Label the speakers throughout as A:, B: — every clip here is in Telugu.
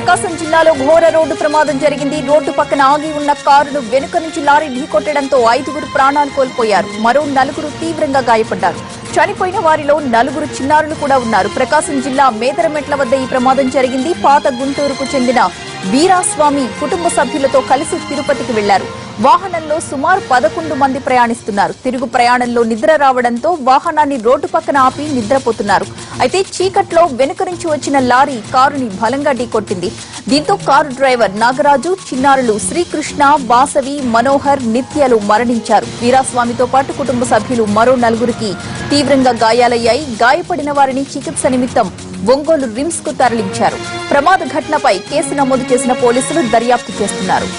A: ప్రకాశం జిల్లాలో ఘోర రోడ్డు ప్రమాదం జరిగింది. రోడ్డు పక్కన ఆగి ఉన్న కారును వెనుక నుంచి లారీ ఢీకొట్టడంతో 5గురు ప్రాణాలు కోల్పోయారు. మరో 4గురు తీవ్రంగా గాయపడ్డారు. చనిపోయిన వారిలో 4గురు చిన్నారులు కూడా ఉన్నారు. ప్రకాశం జిల్లా మేదరమెట్ల వద్ద ఈ ప్రమాదం జరిగింది. పాత గుంటూరుకు చెందిన వీరాస్వామి కుటుంబ సభ్యులతో కలిసి తిరుపతికి వెళ్లారు. వాహనంలో సుమారు 11 మంది ప్రయాణిస్తున్నారు. తిరుగు ప్రయాణంలో నిద్ర రావడంతో వాహనాన్ని రోడ్డు పక్కన ఆపి నిద్రపోతున్నారు. అయితే చీకట్లో వెనుక నుంచి వచ్చిన లారీ కారుని బలంగా ఢీకొట్టింది. దీంతో కారు డ్రైవర్ నాగరాజు, చిన్నారులు శ్రీకృష్ణ, వాసవి, మనోహర్, నిత్యలు మరణించారు. వీరాస్వామితో పాటు కుటుంబ సభ్యులు మరో 4గురికి తీవ్రంగా గాయాలయ్యాయి. గాయపడిన వారిని చికిత్స నిమిత్తం ఒంగోలు రిమ్స్ కు తరలించారు. ప్రమాద ఘటనపై కేసు నమోదు చేసిన పోలీసులు దర్యాప్తు చేస్తున్నారు.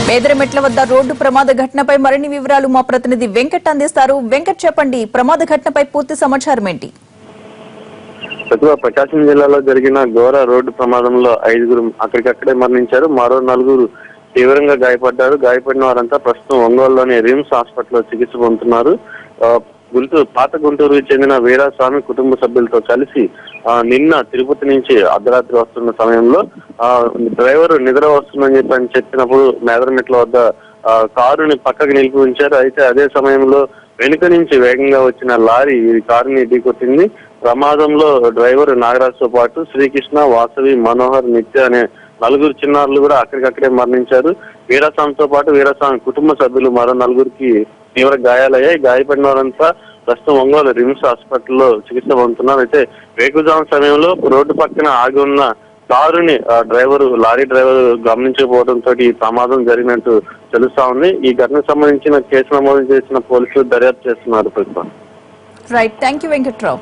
A: మేదరమెట్ల వద్ద రోడ్డు ప్రమాద ఘటనపై మరిన్ని వివరాలు మా ప్రతినిధి వెంకట్ అందిస్తారు. వెంకట్, చెప్పండి, ప్రమాద ఘటనపై పూర్తి సమాచారం ఏంటి?
B: ప్రకాశం జిల్లాలో జరిగిన ఘోర రోడ్డు ప్రమాదంలో 5గురు అక్కడికక్కడే మరణించారు. మరో 4గురు తీవ్రంగా గాయపడ్డారు. గాయపడిన వారంతా ప్రస్తుతం ఒంగోలులోని రిమ్స్ హాస్పిటల్లో చికిత్స పొందుతున్నారు. పాత గుంటూరుకు చెందిన వీరాస్వామి కుటుంబ సభ్యులతో కలిసి నిన్న తిరుపతి నుంచి అర్ధరాత్రి వస్తున్న సమయంలో డ్రైవర్ నిద్ర వస్తుందని చెప్పినప్పుడు మేదరమెట్ల వద్ద కారుని పక్కకు నిలిపి ఉంచారు. అయితే అదే సమయంలో వెనుక నుంచి వేగంగా వచ్చిన లారీ ఈ కారుని ఢీకొట్టింది. ప్రమాదంలో డ్రైవర్ నాగరాజుతో పాటు శ్రీకృష్ణ, వాసవి, మనోహర్, నిత్య అనే 4గురు చిన్నారులు కూడా అక్కడికక్కడే మరణించారు. వీరాస్వామితో పాటు వీరాస్వామి కుటుంబ సభ్యులు మరో 4గురికి తీవ్ర గాయాలయ్యాయి. గాయపడిన వారంతా ప్రస్తుతం ఒంగోలు రిమ్స్ హాస్పిటల్లో చికిత్స పొందుతున్నారు. అయితే వేకుజాము సమయంలో రోడ్డు పక్కన ఆగి ఉన్న కారుని లారీ డ్రైవర్ గమనించకపోవడంతో ఈ ప్రమాదం జరిగినట్టు తెలుస్తా ఉంది. ఈ ఘటనకు సంబంధించిన కేసు నమోదు చేసిన పోలీసులు దర్యాప్తు చేస్తున్నారు. ప్రస్తుతం
A: రైట్, థ్యాంక్ యూ వెంకట్రావు.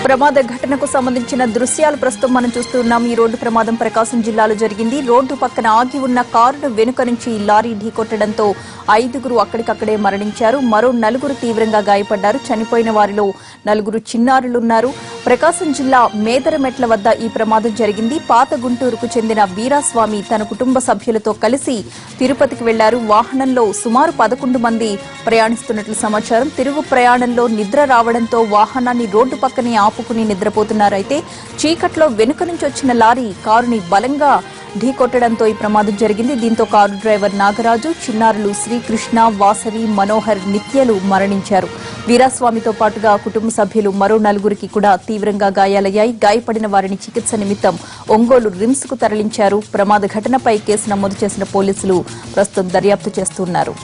A: ప్రమాద ఘటనకు సంబంధించిన దృశ్యాలు ప్రస్తుతం మనం చూస్తున్నాం. ఈ రోడ్డు ప్రమాదం ప్రకాశం జిల్లాలో జరిగింది. రోడ్డు పక్కన ఆగి ఉన్న కారును వెనుక నుంచి లారీ ఢీకొట్టడంతో 5గురు అక్కడికక్కడే మరణించారు. మరో 4గురు తీవ్రంగా గాయపడ్డారు. చనిపోయిన వారిలో 4గురు చిన్నారులున్నారు. ప్రకాశం జిల్లా మేదరమెట్ల వద్ద ఈ ప్రమాదం జరిగింది. పాత గుంటూరుకు చెందిన వీరాస్వామి తన కుటుంబ సభ్యులతో కలిసి తిరుపతికి వెళ్లారు. వాహనంలో సుమారు 11 మంది ప్రయాణిస్తున్నట్లు సమాచారం. తిరుగు ప్రయాణంలో నిద్ర రావడంతో వాహనాన్ని రోడ్డు పక్కనే ఆపుకుని నిద్రపోతున్నారు. అయితే చీకట్లో వెనుక నుంచి వచ్చిన లారీ కారుని బలంగా ఢీకొట్టడంతో ఈ ప్రమాదం జరిగింది. దీంతో కారు డ్రైవర్ నాగరాజు, చిన్నారులు శ్రీకృష్ణ, వాసవి, మనోహర్, నిత్యలు మరణించారు. వీరాస్వామితో పాటుగా కుటుంబ సభ్యులు మరో 4గురికి కూడా తీవ్రంగా గాయాలయ్యాయి. గాయపడిన వారిని చికిత్స నిమిత్తం ఒంగోలు రిమ్స్ కు తరలించారు. ప్రమాద ఘటనపై కేసు నమోదు చేసిన పోలీసులు ప్రస్తుతం దర్యాప్తు చేస్తున్నారు.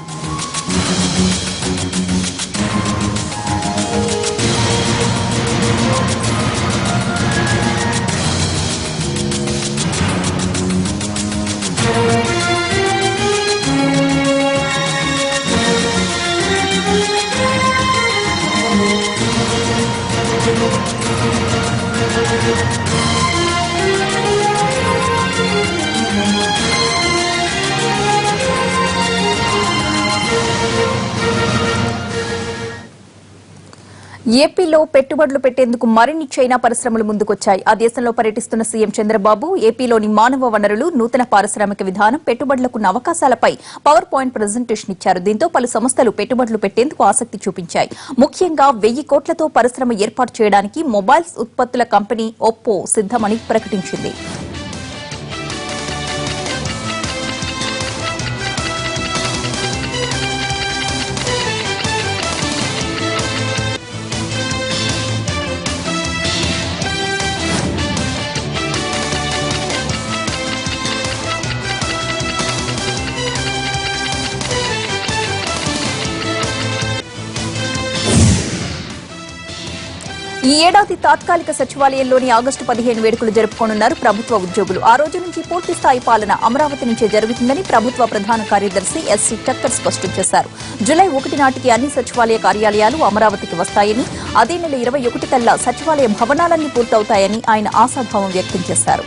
A: ఏపీలో పెట్టుబడులు పెట్టేందుకు మరిన్ని చైనా పరిశ్రమలు ముందుకొచ్చాయి. ఆ దేశంలో పర్యటిస్తున్న సీఎం చంద్రబాబు ఏపీలోని మానవ వనరులు, నూతన పారిశ్రామిక విధానం, పెట్టుబడులకున్న అవకాశాలపై పవర్ పాయింట్ ప్రజెంటేషన్ ఇచ్చారు. దీంతో పలు సంస్థలు పెట్టుబడులు పెట్టేందుకు ఆసక్తి చూపించాయి. ముఖ్యంగా 1000 కోట్లతో పరిశ్రమ ఏర్పాటు చేయడానికి మొబైల్స్ ఉత్పత్తుల కంపెనీ ఒప్పో సిద్దమని ప్రకటించింది. ఈ ఏడాది తాత్కాలిక సచివాలయంలోని ఆగస్టు 15 వేడుకలు జరుపుకోనున్నారు ప్రభుత్వ ఉద్యోగులు. ఆ రోజు నుంచి పూర్తి స్థాయి పాలన అమరావతి నుంచే జరుగుతుందని ప్రభుత్వ ప్రధాన కార్యదర్శి ఎస్సీ టక్కర్ స్పష్టం చేశారు. జూలై 1 నాటికి అన్ని సచివాలయ కార్యాలయాలు అమరావతికి వస్తాయని, అదే నెల 21 కల్లా సచివాలయ భవనాలన్నీ పూర్తవుతాయని ఆయన ఆశాభావం వ్యక్తం చేశారు.